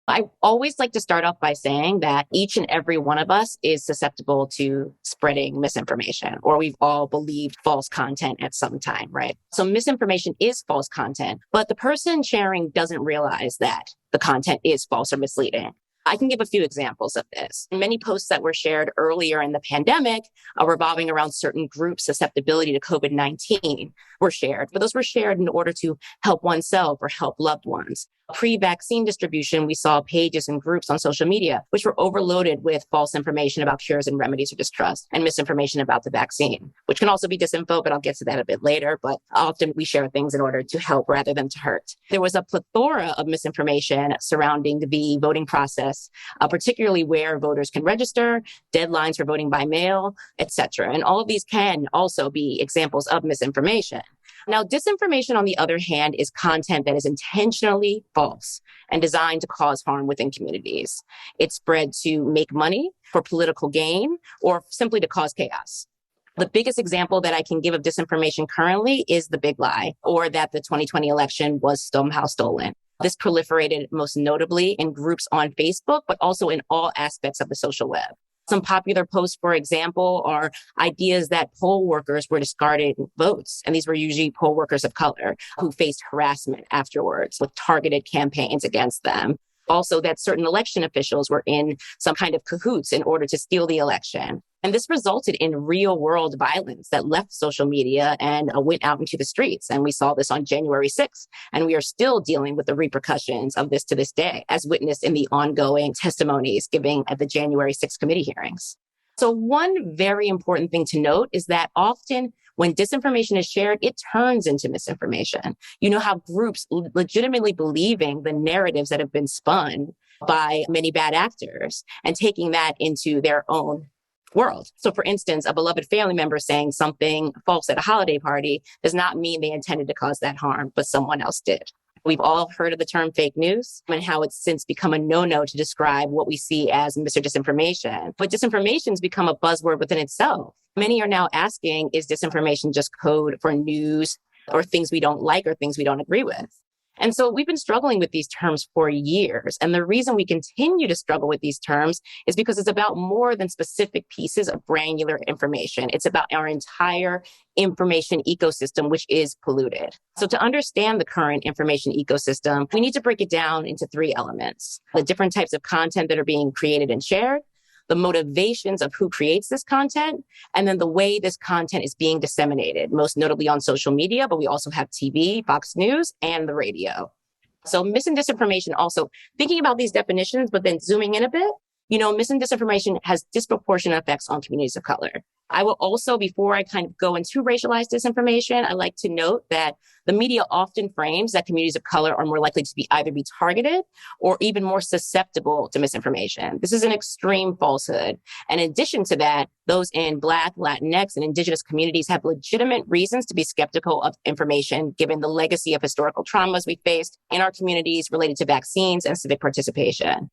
I always like to start off by saying that each and every one of us is susceptible to spreading misinformation, or we've all believed false content at some time, right? So misinformation is false content, but the person sharing doesn't realize that the content is false or misleading. I can give a few examples of this. Many posts that were shared earlier in the pandemic revolving around certain groups' susceptibility to COVID-19 were shared, but those were shared in order to help oneself or help loved ones. Pre-vaccine distribution, we saw pages and groups on social media, which were overloaded with false information about cures and remedies or distrust and misinformation about the vaccine, which can also be disinfo, but I'll get to that a bit later. But often we share things in order to help rather than to hurt. There was a plethora of misinformation surrounding the voting process, particularly where voters can register, deadlines for voting by mail, etc. And all of these can also be examples of misinformation. Now, disinformation, on the other hand, is content that is intentionally false and designed to cause harm within communities. It's spread to make money, for political gain, or simply to cause chaos. The biggest example that I can give of disinformation currently is the big lie, or that the 2020 election was somehow stolen. This proliferated most notably in groups on Facebook, but also in all aspects of the social web. Some popular posts, for example, are ideas that poll workers were discarding votes. And these were usually poll workers of color who faced harassment afterwards with targeted campaigns against them. Also, that certain election officials were in some kind of cahoots in order to steal the election. And this resulted in real world violence that left social media and went out into the streets. And we saw this on January 6th. And we are still dealing with the repercussions of this to this day, as witnessed in the ongoing testimonies given at the January 6th committee hearings. So one very important thing to note is that often when disinformation is shared, it turns into misinformation. You know how groups legitimately believing the narratives that have been spun by many bad actors and taking that into their own world. So for instance, a beloved family member saying something false at a holiday party does not mean they intended to cause that harm, but someone else did. We've all heard of the term fake news and how it's since become a no-no to describe what we see as mis or disinformation. But disinformation has become a buzzword within itself. Many are now asking, is disinformation just code for news or things we don't like or things we don't agree with? And so we've been struggling with these terms for years. And the reason we continue to struggle with these terms is because it's about more than specific pieces of granular information. It's about our entire information ecosystem, which is polluted. So to understand the current information ecosystem, we need to break it down into three elements: the different types of content that are being created and shared, the motivations of who creates this content, and then the way this content is being disseminated, most notably on social media, but we also have TV, Fox News, and the radio. So mis and disinformation also, thinking about these definitions, but then zooming in a bit, mis and disinformation has disproportionate effects on communities of color. I will also, before I kind of go into racialized disinformation, I like to note that the media often frames that communities of color are more likely to be either be targeted or even more susceptible to misinformation. This is an extreme falsehood. And in addition to that, those in Black, Latinx, and Indigenous communities have legitimate reasons to be skeptical of information, given the legacy of historical traumas we faced in our communities related to vaccines and civic participation.